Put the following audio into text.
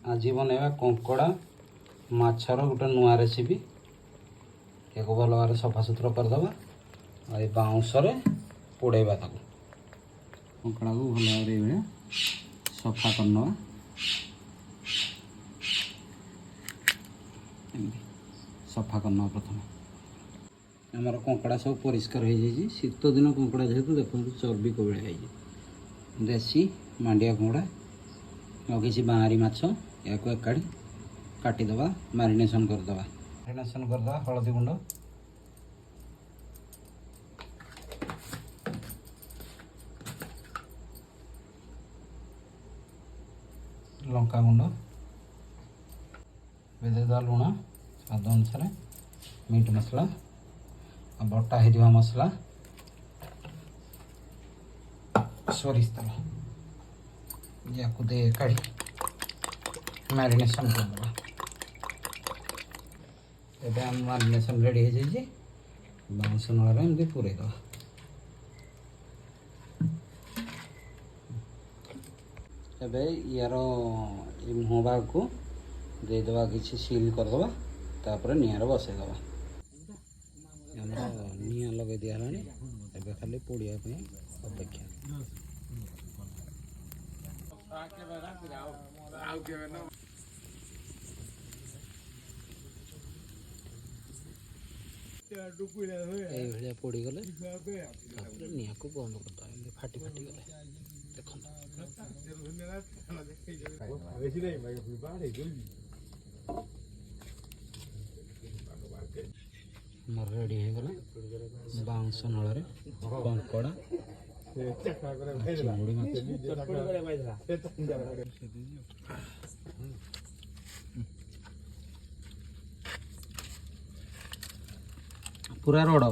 आज बनवा कंकड़ा माछर गोटे नुआ रेसिपी एक भल भाव सफा सुतरा करदे बाउंस पोड़ेबा कंकड़ा को भल भाव सफा करना सफा करना प्रथम आमर कंकड़ा सब परिष्कार हो जाए शीत दिन कंकड़ा जेहेतु देखो चर्बी कौड़ा देसी मांडिया कंकड़ा और किसी बाहरी माछ या एकाड़ी काटिदेवा मारिनेसन करदे हलदी गुंड लंका गुंड बेदेदा लुण स्वाद अनुसार मीट मसला बटा हो मसला सोरिष तेल या दे काढ़ी मैरिनेशन करदे एबे हम मैरिनेशन रेडी हो जाइए बाउंस नड़े एमती पूरेदे एबे यार मुह भाग को देदेवा किसी सील करदे तापर निआर बसईदे निआ लगे दिहला एबे खाली पोड़िया अपेक्षा ये पोड़ी गले निआ को बंद करदे फाटी फाटी गले देख मोर रेडी हो गला बाउंस नल कंकड़ा चिंगुड़ी पूरा रोड